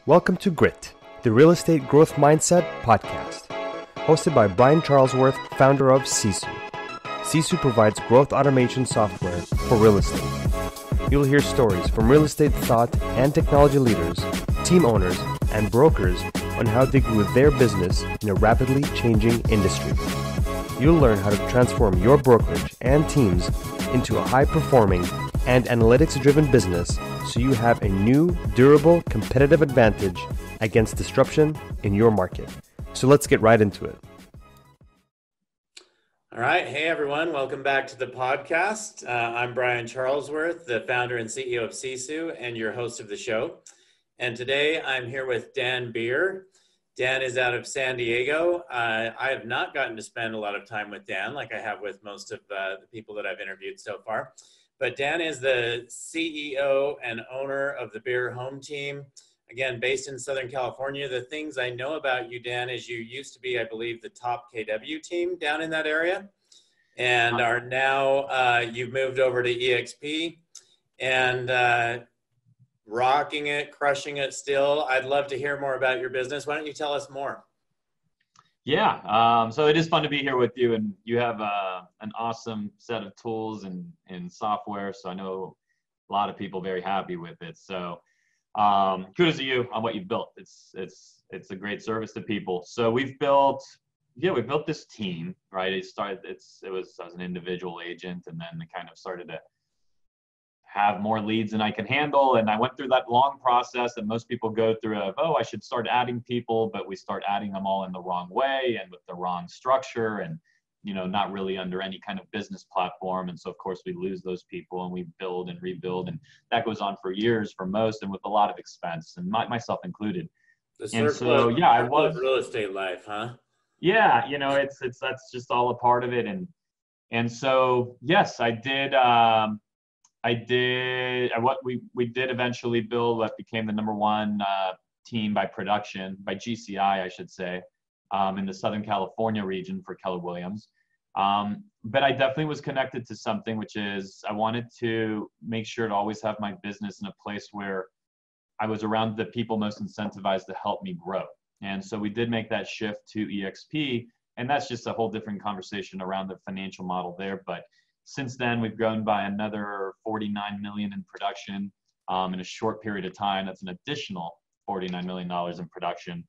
Welcome to Grit, the Real Estate Growth Mindset podcast, hosted by Brian Charlesworth, founder of Sisu. Sisu provides growth automation software for real estate. You'll hear stories from real estate thought and technology leaders, team owners, and brokers on how they grew their business in a rapidly changing industry. You'll learn how to transform your brokerage and teams into a high-performing and analytics-driven business so you have a new, durable, competitive advantage against disruption in your market. So let's get right into it. All right. Hey, everyone. Welcome back to the podcast. I'm Brian Charlesworth, the founder and CEO of Sisu and your host of the show. And today I'm here with Dan Beer. Dan is out of San Diego. I have not gotten to spend a lot of time with Dan like I have with most of the people that I've interviewed so far. But Dan is the CEO and owner of the Beer Home Team, again, based in Southern California. The things I know about you, Dan, is you used to be, I believe, the top KW team down in that area, and are now, you've moved over to EXP and rocking it, crushing it still. I'd love to hear more about your business. Why don't you tell us more? Yeah, so it is fun to be here with you, and you have an awesome set of tools and software, so I know a lot of people very happy with it. So kudos to you on what you've built. It's a great service to people. So we've built this team, right? I was an individual agent, and then it kind of started to have more leads than I can handle. And I went through that long process that most people go through of, I should start adding people, but we start adding them all in the wrong way and with the wrong structure and, not really under any kind of business platform. And so of course we lose those people and we build and rebuild. And that goes on for years for most and with a lot of expense and myself included. I was real estate life, huh? Yeah. That's just all a part of it. And so, yes, we did eventually build what became the number one team by production, by GCI, I should say, in the Southern California region for Keller Williams. But I definitely was connected to something, which is I wanted to make sure to always have my business in a place where I was around the people most incentivized to help me grow. And so we did make that shift to EXP, and that's just a whole different conversation around the financial model there. But since then, we've grown by another $49 million in production in a short period of time. That's an additional $49 million in production.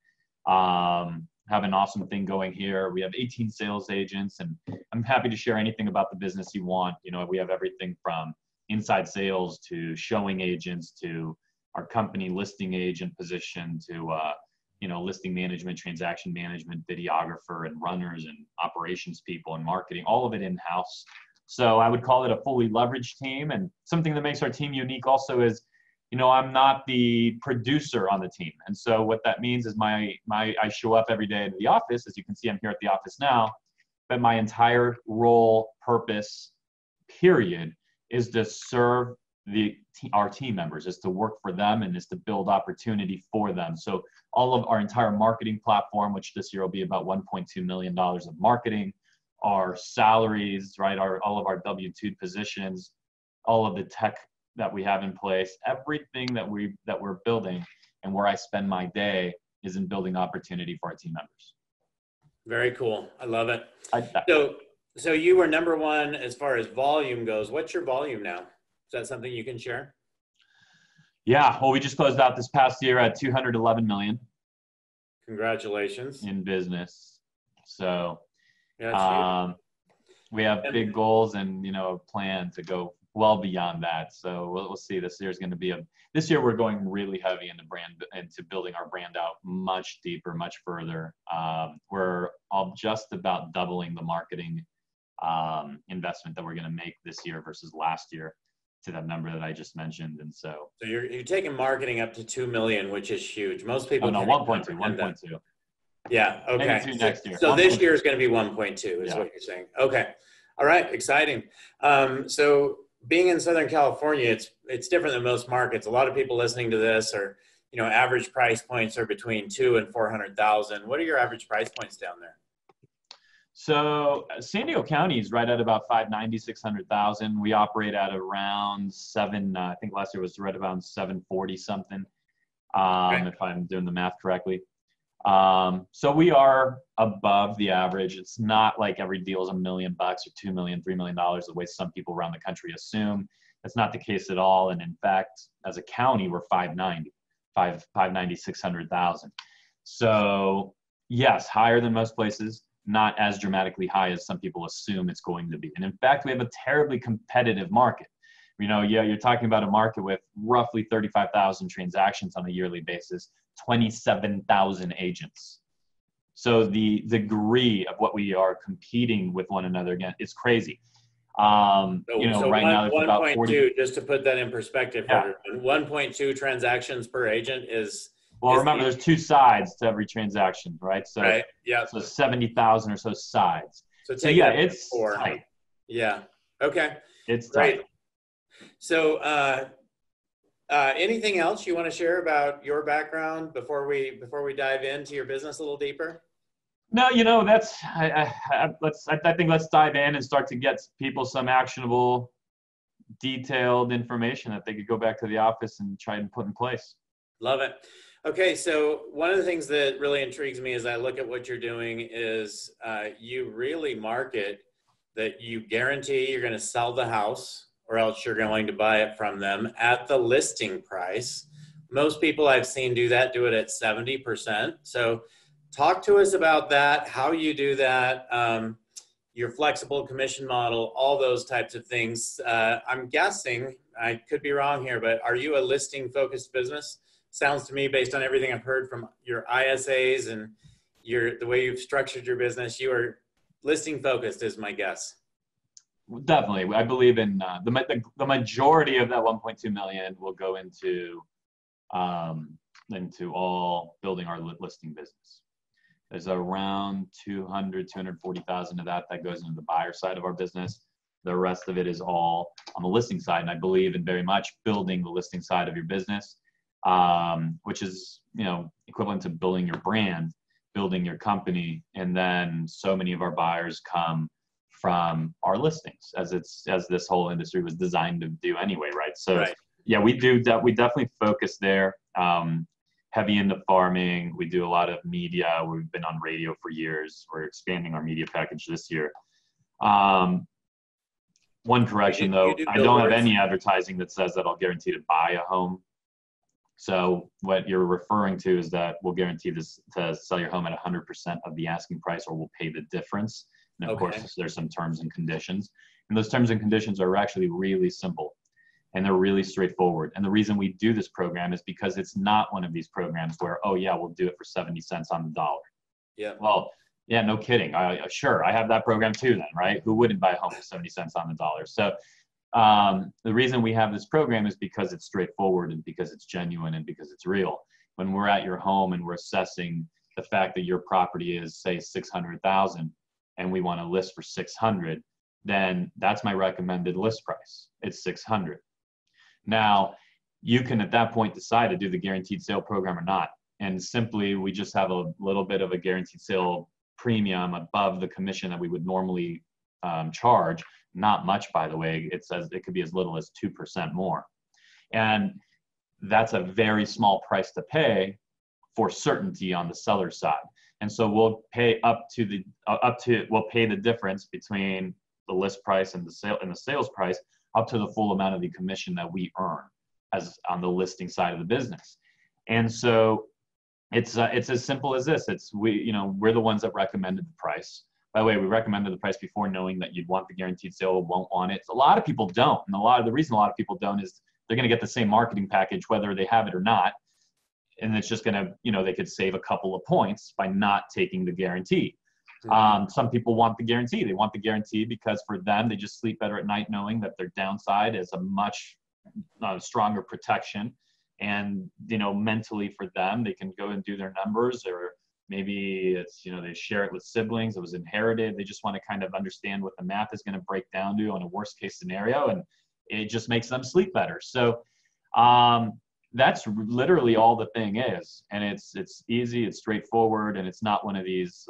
Have an awesome thing going here. We have 18 sales agents, and I'm happy to share anything about the business you want. We have everything from inside sales to showing agents to our company listing agent position to listing management, transaction management, videographer, and runners, and operations people, and marketing. All of it in-house. So I would call it a fully leveraged team. And something that makes our team unique also is, I'm not the producer on the team. And so what that means is I show up every day to the office. As you can see, I'm here at the office now, but my entire role, purpose, period, is to serve our team members, is to work for them, and is to build opportunity for them. So all of our entire marketing platform, which this year will be about $1.2 million of marketing, our salaries, right? All of our W-2 positions, all of the tech that we have in place, everything that we're building, and where I spend my day is in building opportunity for our team members. Very cool. I love it. So you were number one as far as volume goes. What's your volume now? Is that something you can share? Yeah. Well, we just closed out this past year at $211 million. Congratulations. In business. So we have big goals and, a plan to go well beyond that. So we'll see. This year we're going really heavy into building our brand out much deeper, much further. We're just about doubling the marketing investment that we're going to make this year versus last year to that number that I just mentioned. And so you're taking marketing up to 2 million, which is huge. Most people 1.2. Yeah. Okay. Maybe 2 next year. So this year is going to be 1.2 is what you're saying. Okay. All right. Exciting. So being in Southern California, it's different than most markets. A lot of people listening to this are, average price points are between $200,000 and $400,000. What are your average price points down there? So San Diego County is right at about 590, 600,000. We operate at around I think last year was right around 740 something. Okay. if I'm doing the math correctly. So we are above the average. It's not like every deal is $1 million or $2 million, $3 million, the way some people around the country assume. That's not the case at all. And in fact, as a county, we're 590, 600,000. So yes, higher than most places, not as dramatically high as some people assume it's going to be. And in fact, we have a terribly competitive market. You're talking about a market with roughly 35,000 transactions on a yearly basis, 27,000 agents. So the degree of what we are competing with one another again, it's crazy. So right now it's about 1.2, just to put that in perspective for Yeah. everyone, 1.2 transactions per agent is. Well, remember, there's two sides to every transaction, right? So, right. Yeah. So 70,000 or so sides. So yeah, it's tight. Yeah. Okay. It's great. tight. So, anything else you want to share about your background before we dive into your business a little deeper? No, that's I think let's dive in and start to get people some actionable, detailed information that they could go back to the office and try and put in place. Love it. Okay, so one of the things that really intrigues me as I look at what you're doing is you really market that you guarantee you're going to sell the house or else you're going to buy it from them at the listing price. Most people I've seen do it at 70%. So talk to us about that, how you do that, your flexible commission model, all those types of things. I'm guessing, I could be wrong here, but are you a listing focused business? Sounds to me, based on everything I've heard from your ISAs and the way you've structured your business, you are listing focused is my guess. Definitely. I believe in the majority of that 1.2 million will go into all building our listing business. There's around 240,000 of that goes into the buyer side of our business. The rest of it is all on the listing side. And I believe in very much building the listing side of your business, which is, equivalent to building your brand, building your company. And then so many of our buyers come from our listings as this whole industry was designed to do anyway. Right. So right. Yeah, we definitely focus there. Heavy into farming. We do a lot of media. We've been on radio for years. We're expanding our media package this year. One correction though, I don't have any advertising that says that I'll guarantee to buy a home. So what you're referring to is that we'll guarantee this to sell your home at 100% of the asking price, or we'll pay the difference. And of course, there's some terms and conditions. And those terms and conditions are actually really simple. And they're really straightforward. And the reason we do this program is because it's not one of these programs where, oh yeah, we'll do it for 70 cents on the dollar. Yeah. Well, yeah, no kidding. Sure, I have that program too then, right? Who wouldn't buy a home for 70 cents on the dollar? So the reason we have this program is because it's straightforward and because it's genuine and because it's real. When we're at your home and we're assessing the fact that your property is, say, 600,000 and we want to list for 600, then that's my recommended list price. It's 600. Now, you can at that point decide to do the guaranteed sale program or not. And simply, we just have a little bit of a guaranteed sale premium above the commission that we would normally charge. Not much, by the way. It could be as little as 2% more. And that's a very small price to pay for certainty on the seller side. And so we'll pay we'll pay the difference between the list price and the sales price up to the full amount of the commission that we earn as on the listing side of the business. And so it's as simple as this. We're the ones that recommended the price. By the way, we recommended the price before knowing that you'd want the guaranteed sale or won't want it. A lot of people don't. And the reason a lot of people don't is they're going to get the same marketing package, whether they have it or not. And it's just going to, they could save a couple of points by not taking the guarantee. Some people want the guarantee. They want the guarantee because for them, they just sleep better at night knowing that their downside is a much stronger protection. And, mentally for them, they can go and do their numbers, or maybe it's, they share it with siblings. It was inherited. They just want to kind of understand what the math is going to break down to on a worst case scenario. And it just makes them sleep better. So that's literally all the thing is. And it's easy, it's straightforward, and it's not one of these,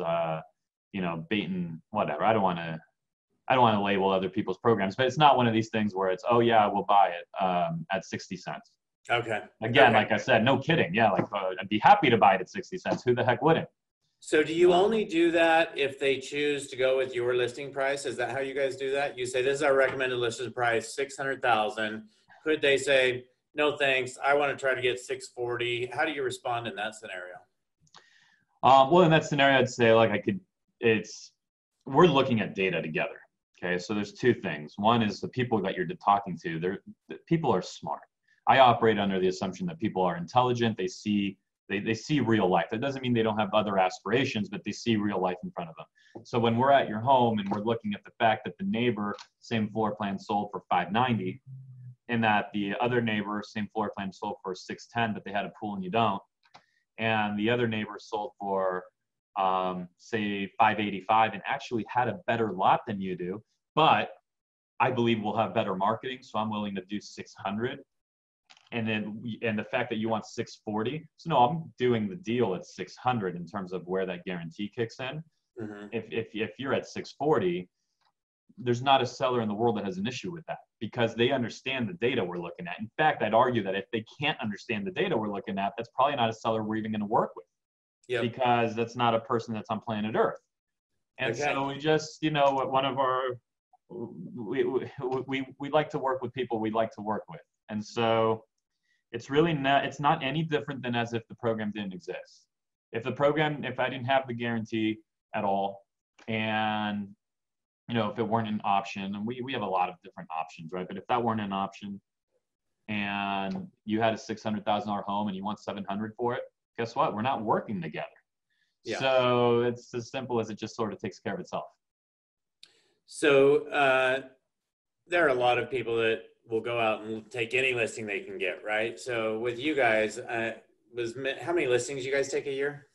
bait and whatever. I don't want to label other people's programs, but it's not one of these things where it's, oh yeah, we'll buy it at 60 cents. Okay. Again, Okay. like I said, no kidding. Yeah, like I'd be happy to buy it at 60 cents. Who the heck wouldn't? So do you Um, only do that if they choose to go with your listing price? Is that how you guys do that? You say, this is our recommended listing price, 600,000. Could they say, no, thanks, I want to try to get 640? How do you respond in that scenario? well, in that scenario, I'd say like we're looking at data together. Okay, so there's two things. One is the people that you're talking to. The people are smart. I operate under the assumption that people are intelligent. They see real life. That doesn't mean they don't have other aspirations, but they see real life in front of them. So when we're at your home and we're looking at the fact that the neighbor, same floor plan, sold for 590, and that the other neighbor, same floor plan, sold for 610, but they had a pool and you don't, and the other neighbor sold for say 585 and actually had a better lot than you do, but I believe we'll have better marketing, so I'm willing to do 600. And the fact that you want 640, so no, I'm doing the deal at 600 in terms of where that guarantee kicks in. Mm-hmm. If you're at 640, there's not a seller in the world that has an issue with that because they understand the data we're looking at. In fact, I'd argue that if they can't understand the data we're looking at, that's probably not a seller we're even going to work with. Yep. Because that's not a person that's on planet Earth. And so we just, one of our, we like to work with people we like to work with. And so it's not any different than as if the program didn't exist. If I didn't have the guarantee at all, and, if it weren't an option, and we have a lot of different options, right? But if that weren't an option and you had a $600,000 home and you want 700 for it, guess what? We're not working together. Yeah. So it's as simple as it just sort of takes care of itself. So there are a lot of people that will go out and take any listing they can get, right? So with you guys, how many listings you guys take a year?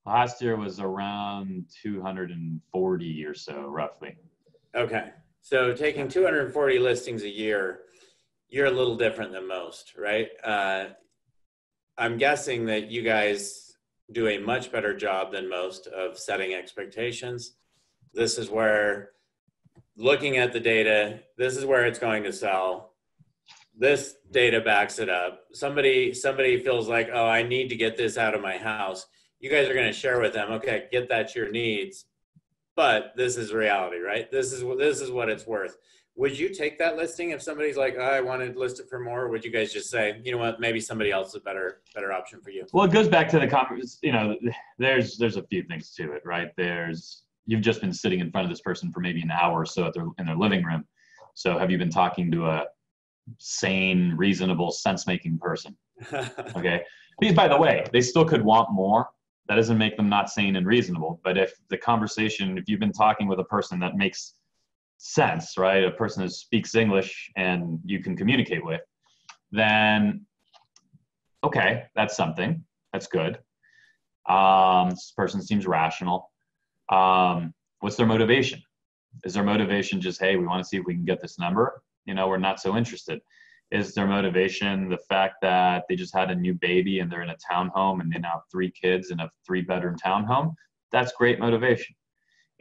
Last year was around 240 or so, roughly. Okay. So taking 240 listings a year, you're a little different than most, right? I'm guessing that you guys do a much better job than most of setting expectations. This is where, looking at the data, this is where it's going to sell. This data backs it up. Somebody feels like, oh, I need to get this out of my house. You guys are going to share with them, okay, get that your needs, but this is reality, right? This is what it's worth. Would you take that listing if somebody's like, oh, I want to list it for more? Or would you guys just say, you know what, maybe somebody else is a better option for you? Well, it goes back to the comments. There's a few things to it, right? You've just been sitting in front of this person for maybe an hour or so in their living room. So have you been talking to a sane, reasonable, sense-making person? Okay. Because by the way, they still could want more. That doesn't make them not sane and reasonable. But if you've been talking with a person that makes sense, right? A person that speaks English and you can communicate with, then okay, that's something. That's good. This person seems rational. What's their motivation? Is their motivation just, hey, we want to see if we can get this number? We're not so interested. Is their motivation the fact that they just had a new baby and they're in a townhome and they now have 3 kids in a 3-bedroom townhome? That's great motivation.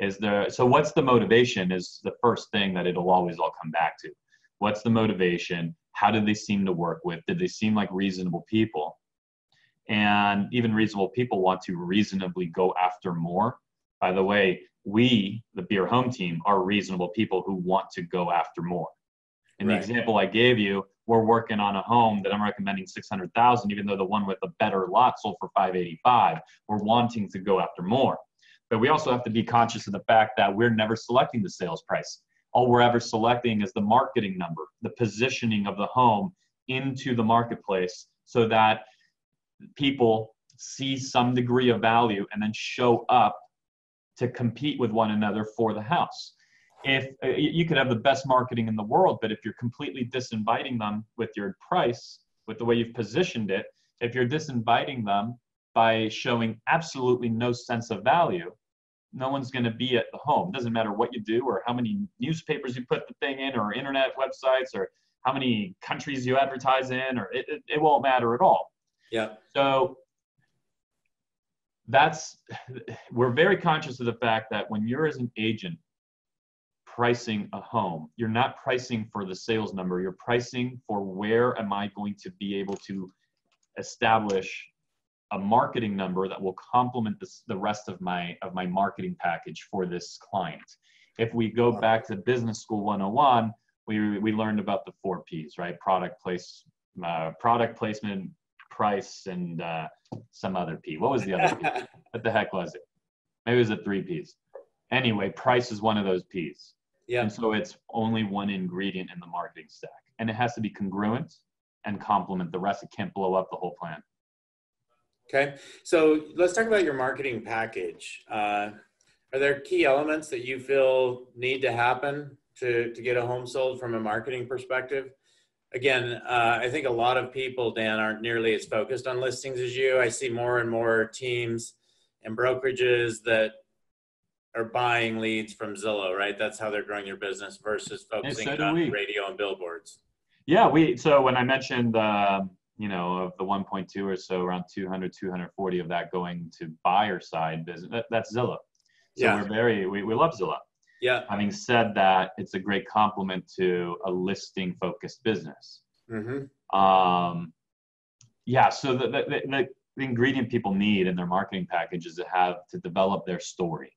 So what's the motivation is the first thing that it'll always all come back to. What's the motivation? How did they seem to work with? Did they seem like reasonable people? And even reasonable people want to reasonably go after more. By the way, we, the Beer Home team, are reasonable people who want to go after more. In the example I gave you, we're working on a home that I'm recommending 600,000, even though the one with the better lot sold for 585. We're wanting to go after more. But we also have to be conscious of the fact that we're never selecting the sales price. All we're ever selecting is the marketing number, the positioning of the home into the marketplace so that people see some degree of value and then show up to compete with one another for the house. If you could have the best marketing in the world, but if you're completely disinviting them with your price, with the way you've positioned it, if you're disinviting them by showing absolutely no sense of value, no one's going to be at the home. It doesn't matter what you do or how many newspapers you put the thing in or internet websites or how many countries you advertise in, or it won't matter at all. Yeah. So we're very conscious of the fact that when you're as an agent pricing a home. You're not pricing for the sales number. You're pricing for where am I going to be able to establish a marketing number that will complement the rest of my marketing package for this client. If we go back to Business School 101, we learned about the 4 Ps, right? Product placement, price, and some other P. What was the other P? What the heck was it? Maybe it was the 3 Ps. Anyway, price is one of those Ps. Yeah. And so it's only one ingredient in the marketing stack. And it has to be congruent and complement the rest. It can't blow up the whole plan. Okay. So let's talk about your marketing package. Are there key elements that you feel need to happen to get a home sold from a marketing perspective? Again, I think a lot of people, Dan, aren't nearly as focused on listings as you. I see more and more teams and brokerages that are buying leads from Zillow, right? That's how they're growing your business versus focusing on radio and billboards. Yeah, so when I mentioned, of the 1.2 or so, around 200, 240 of that going to buyer side business, that's Zillow. So we love Zillow. Yeah. Having said that, it's a great complement to a listing focused business. Mm-hmm. So the ingredient people need in their marketing package is to develop their story.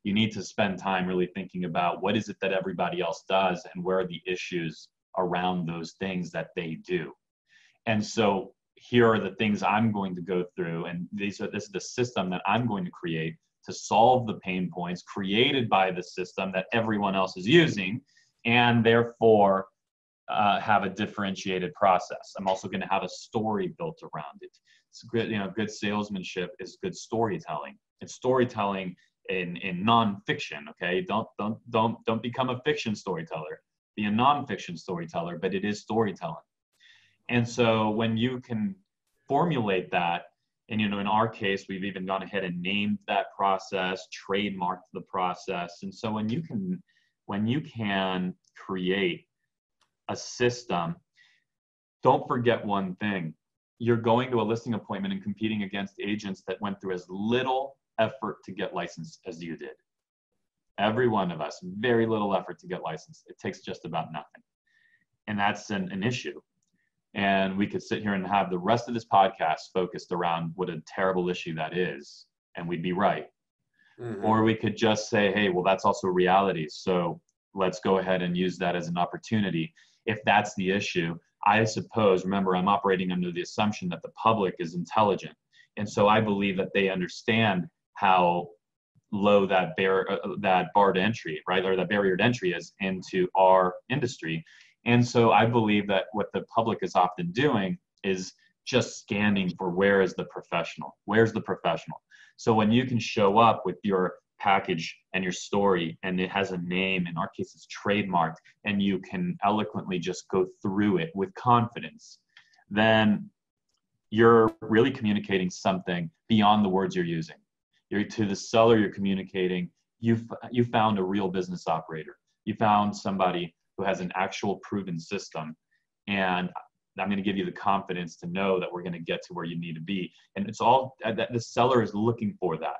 You need to spend time really thinking about what is it that everybody else does and where are the issues around those things that they do. And so here are the things I'm going to go through, and this is the system that I'm going to create to solve the pain points created by the system that everyone else is using, and therefore have a differentiated process. I'm also going to have a story built around it. It's good, good salesmanship is good storytelling. It's storytelling in nonfiction. Okay, don't become a fiction storyteller. Be a nonfiction storyteller, but it is storytelling. And so when you can formulate that, and in our case, we've even gone ahead and named that process, trademarked the process. And so when you can create a system, don't forget one thing. You're going to a listing appointment and competing against agents that went through as little effort to get licensed as you did. Every one of us, very little effort to get licensed. It takes just about nothing. And that's an issue. And we could sit here and have the rest of this podcast focused around what a terrible issue that is, and we'd be right. Mm-hmm. Or we could just say, hey, well, that's also reality. So let's go ahead and use that as an opportunity. If that's the issue, I suppose, remember, I'm operating under the assumption that the public is intelligent. And so I believe that they understand how low that bar to entry, right, or that barrier to entry is into our industry. And so I believe that what the public is often doing is just scanning for where's the professional. So when you can show up with your package and your story, and it has a name, in our case it's trademarked, and you can eloquently just go through it with confidence, then you're really communicating something beyond the words you're using. To the seller, you're communicating, you found a real business operator. You found somebody who has an actual proven system. And I'm going to give you the confidence to know that we're going to get to where you need to be. And it's all that the seller is looking for that.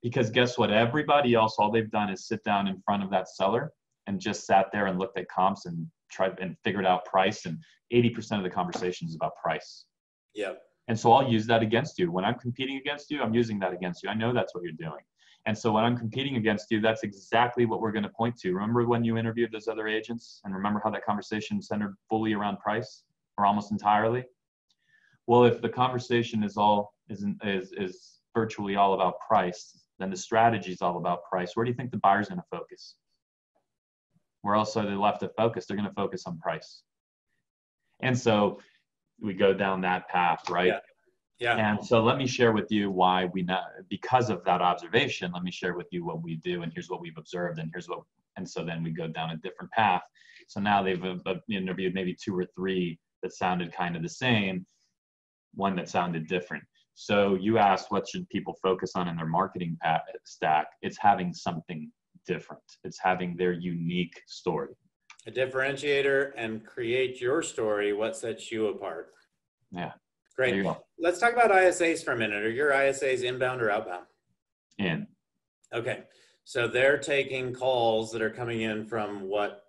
Because guess what? Everybody else, all they've done is sit down in front of that seller and just sat there and looked at comps and tried and figured out price. And 80% of the conversation is about price. Yep. And so I'll use that against you. When I'm competing against you, I'm using that against you. I know that's what you're doing. And so when I'm competing against you, that's exactly what we're going to point to. Remember when you interviewed those other agents, and remember how that conversation centered fully around price, or almost entirely? Well, if the conversation is virtually all about price, then the strategy is all about price. Where do you think the buyer's going to focus? Where else are they left to focus? They're going to focus on price. And so we go down that path, right? Yeah. And so let me share with you why because of that observation, let me share with you what we do, and here's what we've observed, and so then we go down a different path. So now they've interviewed maybe 2 or 3 that sounded kind of the same, one that sounded different. So you asked, what should people focus on in their marketing stack? It's having something different. It's having their unique story. A differentiator, and create your story. What sets you apart? Yeah. Great. There you go. Let's talk about ISAs for a minute. Are your ISAs inbound or outbound? In. Okay. So they're taking calls that are coming in from what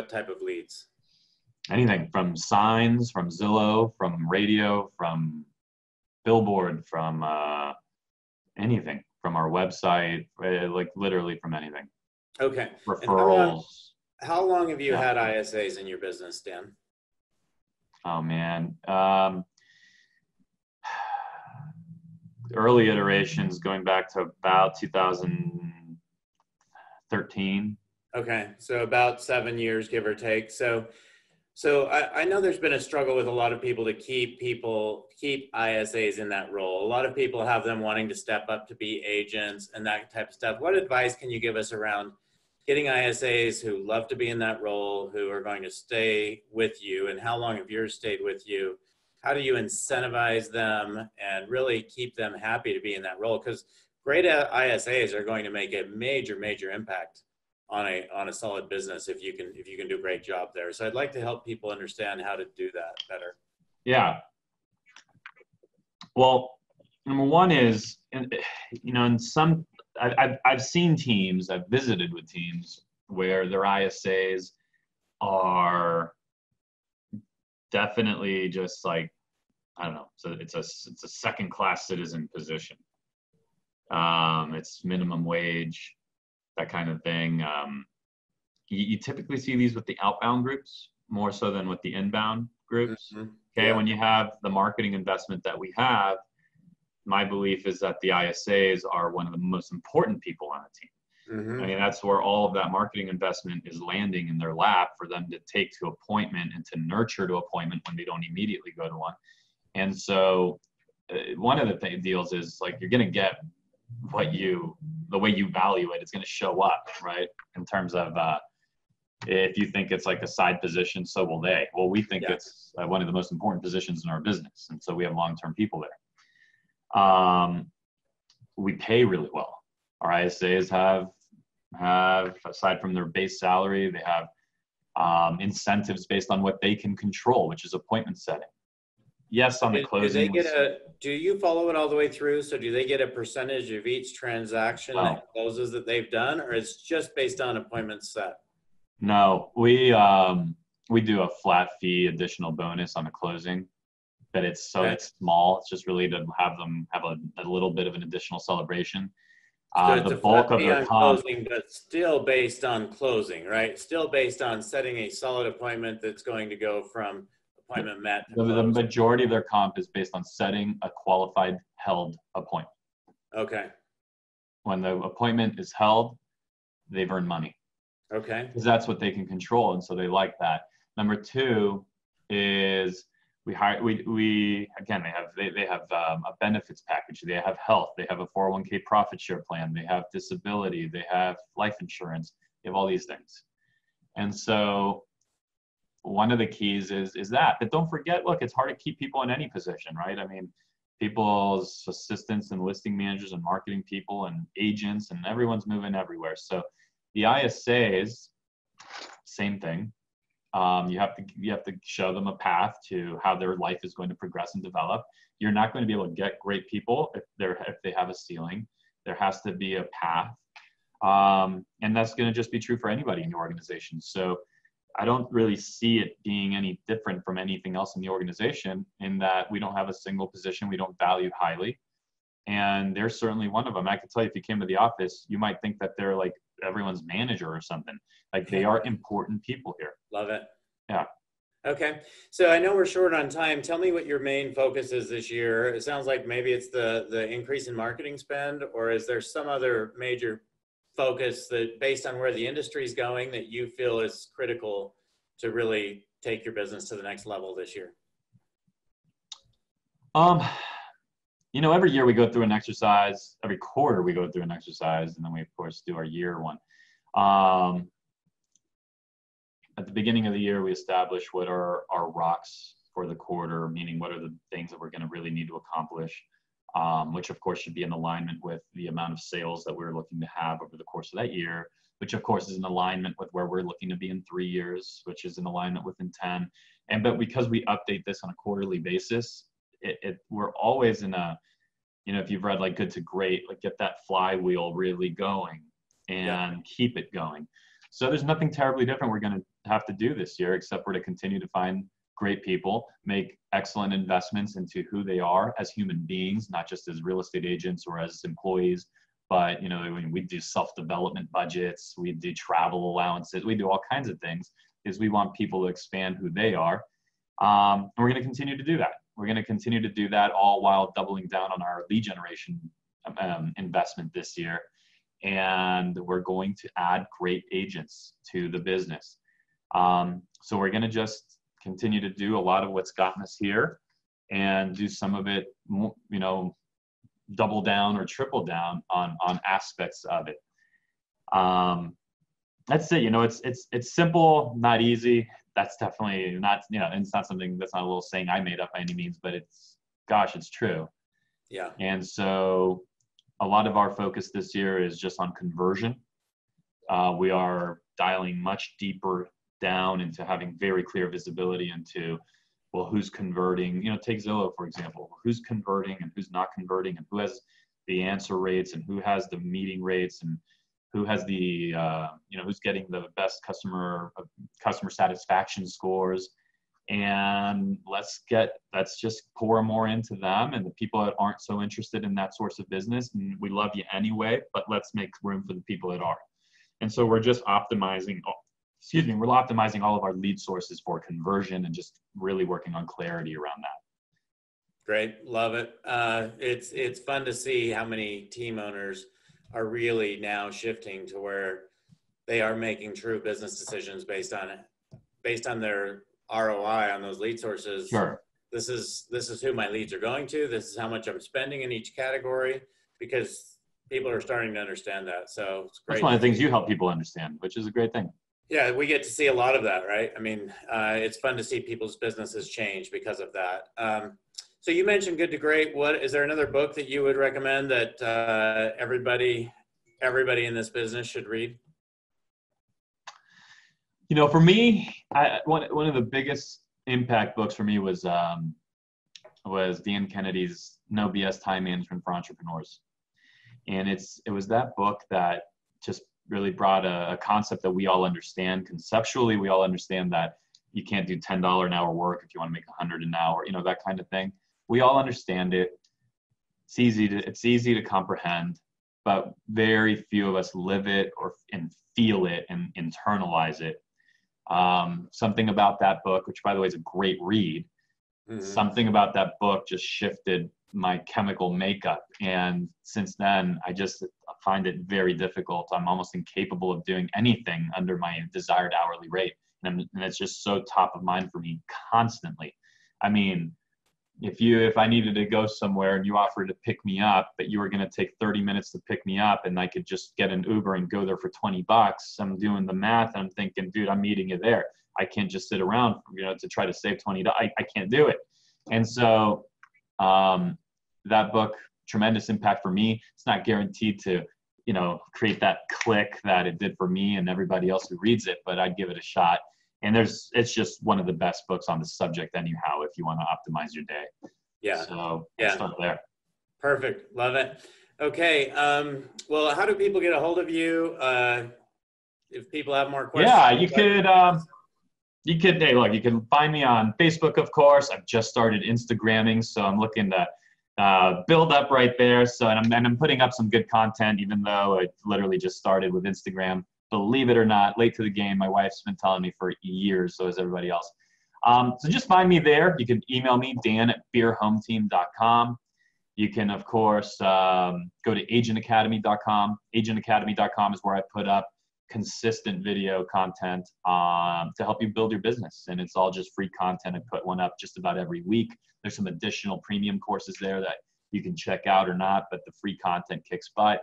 type of leads? Anything from signs, from Zillow, from radio, from billboard, from anything, from our website, like literally from anything. Okay. Referrals. How long have you Yeah. had ISAs in your business, Dan? Oh man. Early iterations going back to about 2013. Okay, so about 7 years, give or take. So I know there's been a struggle with a lot of people to keep ISAs in that role. A lot of people have them wanting to step up to be agents and that type of stuff. What advice can you give us around getting ISAs who love to be in that role, who are going to stay with you, and how long have yours stayed with you? How do you incentivize them and really keep them happy to be in that role? Because great ISAs are going to make a major impact on a solid business if you can do a great job there. So I'd like to help people understand how to do that better. Yeah. Well, number one is, in some, I've seen teams, I've visited with teams where their ISAs are definitely just like, I don't know. So it's a second class citizen position. It's minimum wage, that kind of thing. You typically see these with the outbound groups more so than with the inbound groups. Mm-hmm. Okay. Yeah. When you have the marketing investment that we have, my belief is that the ISAs are one of the most important people on a team. Mm-hmm. I mean, that's where all of that marketing investment is landing in their lap for them to take to appointment and to nurture to appointment when they don't immediately go to one. And so one of the deals is like, you're going to get the way you value it, it's going to show up, right? In terms of, if you think it's like a side position, so will they. Well, we think it's one of the most important positions in our business. And so we have long-term people there. We pay really well. Our ISAs have, aside from their base salary, they have incentives based on what they can control, which is appointment setting. Yes, on the closing. Do you follow it all the way through? So do they get a percentage of each transaction that closes that they've done, or it's just based on appointments set? No, we do a flat fee additional bonus on the closing, but it's small. It's just really to have them have a little bit of an additional celebration. So the bulk of their comp, closing, but still based on closing, right? Still based on setting a solid appointment that's going to go from appointment met to the majority of their comp is based on setting a qualified held appointment. Okay. When the appointment is held, they've earned money. Okay. Because that's what they can control, and so they like that. Number two is they have a benefits package. They have health. They have a 401k profit share plan. They have disability. They have life insurance. They have all these things. And so one of the keys is that. But don't forget, look, it's hard to keep people in any position, right? I mean, people's assistants and listing managers and marketing people and agents, and everyone's moving everywhere. So the ISAs, same thing. You have to show them a path to how their life is going to progress and develop. You're not going to be able to get great people if they have a ceiling. There has to be a path, and that's going to just be true for anybody in the organization. So I don't really see it being any different from anything else in the organization, in that we don't have a single position we don't value highly, and they're certainly one of them. I can tell you, if you came to the office, you might think that they're like everyone's manager or something. Like, they are important people here. Love it. Yeah. Okay. So I know we're short on time. Tell me what your main focus is this year. It sounds like maybe it's the increase in marketing spend, or is there some other major focus that, based on where the industry is going, that you feel is critical to really take your business to the next level this year? Every year we go through an exercise. Every quarter we go through an exercise, and then we of course do our year one. At the beginning of the year, we establish what are our rocks for the quarter, meaning what are the things that we're going to really need to accomplish, which of course should be in alignment with the amount of sales that we're looking to have over the course of that year, which of course is in alignment with where we're looking to be in 3 years, which is in alignment within 10. But because we update this on a quarterly basis, we're always in a, if you've read like Good to Great, like get that flywheel really going. and keep it going. So there's nothing terribly different we're going to have to do this year, except for to continue to find great people, make excellent investments into who they are as human beings, not just as real estate agents or as employees, but, you know, we do self-development budgets, we do travel allowances, we do all kinds of things, because we want people to expand who they are. And we're going to continue to do that. We're going to continue to do that, all while doubling down on our lead generation investment this year. And we're going to add great agents to the business. So we're going to just continue to do a lot of what's gotten us here and do some of it, you know, double down or triple down on aspects of it. That's it. You know, it's simple, not easy. That's definitely not, you know, and it's not something, that's not a little saying I made up by any means, but it's true. Yeah. And so a lot of our focus this year is just on conversion. We are dialing much deeper down into having very clear visibility into, well, who's converting, you know, take Zillow, for example, who's converting and who's not converting, and who has the answer rates and who has the meeting rates and who has the, you know, who's getting the best customer satisfaction scores. And let's just pour more into them and the people that aren't so interested in that source of business. And we love you anyway, but let's make room for the people that are. And so we're just optimizing, we're optimizing all of our lead sources for conversion and just really working on clarity around that. Great. Love it. It's fun to see how many team owners are really now shifting to where they are making true business decisions based on their ROI on those lead sources. Sure. This is who my leads are going to. This is how much I'm spending in each category, because people are starting to understand that. So it's great. That's one of the things you help people understand, which is a great thing. Yeah, we get to see a lot of that, right? I mean, it's fun to see people's businesses change because of that. So you mentioned Good to Great. Is there another book that you would recommend that everybody in this business should read? You know, for me, one of the biggest impact books for me was Dan Kennedy's No BS Time Management for Entrepreneurs. And it was that book that just really brought a concept that we all understand. Conceptually, we all understand that you can't do $10 an hour work if you want to make $100 an hour, you know, that kind of thing. We all understand it. It's easy to comprehend, but very few of us live it and feel it and internalize it. Something about that book, which by the way is a great read, something about that book just shifted my chemical makeup. And since then, I just find it very difficult. I'm almost incapable of doing anything under my desired hourly rate. And it's just so top of mind for me constantly. I mean, if I needed to go somewhere and you offered to pick me up, but you were going to take 30 minutes to pick me up and I could just get an Uber and go there for $20, I'm doing the math and I'm thinking, dude, I'm meeting you there. I can't just sit around, you know, to try to save $20. I can't do it. And so that book, tremendous impact for me. It's not guaranteed to, you know, create that click that it did for me and everybody else who reads it, but I'd give it a shot. And it's just one of the best books on the subject anyhow, if you want to optimize your day. Yeah. So yeah. Start there. Perfect. Love it. Okay. Well, how do people get a hold of you? If people have more questions. Yeah, you could, hey, look, you can find me on Facebook, of course. I've just started Instagramming, so I'm looking to build up right there. So, and I'm putting up some good content, even though I literally just started with Instagram. Believe it or not, late to the game. My wife's been telling me for years, so has everybody else. So just find me there. You can email me, dan@beerhometeam.com. You can, of course, go to agentacademy.com. Agentacademy.com is where I put up consistent video content to help you build your business. And it's all just free content. I put one up just about every week. There's some additional premium courses there that you can check out or not, but the free content kicks butt.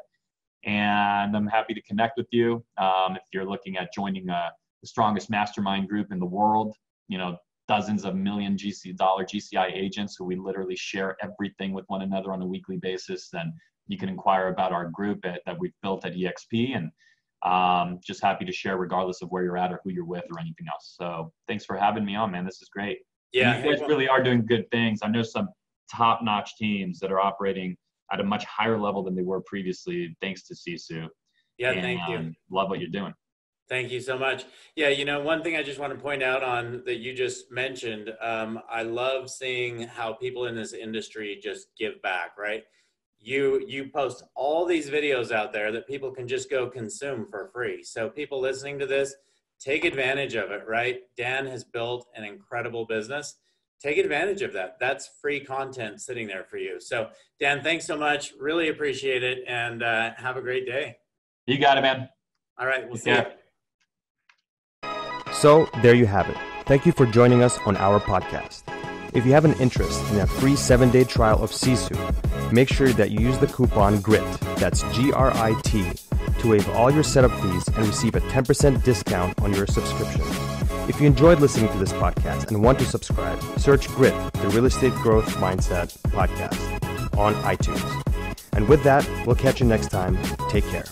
And I'm happy to connect with you. If you're looking at joining the strongest mastermind group in the world, you know, dozens of million GCI agents who we literally share everything with one another on a weekly basis, then you can inquire about our group that we've built at EXP. And just happy to share regardless of where you're at or who you're with or anything else. So thanks for having me on, man. This is great. Yeah. And you guys really are doing good things. I know some top-notch teams that are operating at a much higher level than they were previously, thanks to Sisu. Yeah, thank you. Love what you're doing. Thank you so much. Yeah, one thing I just want to point out on that you just mentioned, I love seeing how people in this industry just give back, right? You post all these videos out there that people can just go consume for free. So people listening to this, take advantage of it, right? Dan has built an incredible business. Take advantage of that. That's free content sitting there for you. So Dan, thanks so much. Really appreciate it. And have a great day. You got it, man. All right. We'll see you. So there you have it. Thank you for joining us on our podcast. If you have an interest in a free 7-day trial of Sisu, make sure that you use the coupon GRIT, that's GRIT, to waive all your setup fees and receive a 10% discount on your subscription. If you enjoyed listening to this podcast and want to subscribe, search GRIT, the Real Estate Growth Mindset Podcast, on iTunes. And with that, we'll catch you next time. Take care.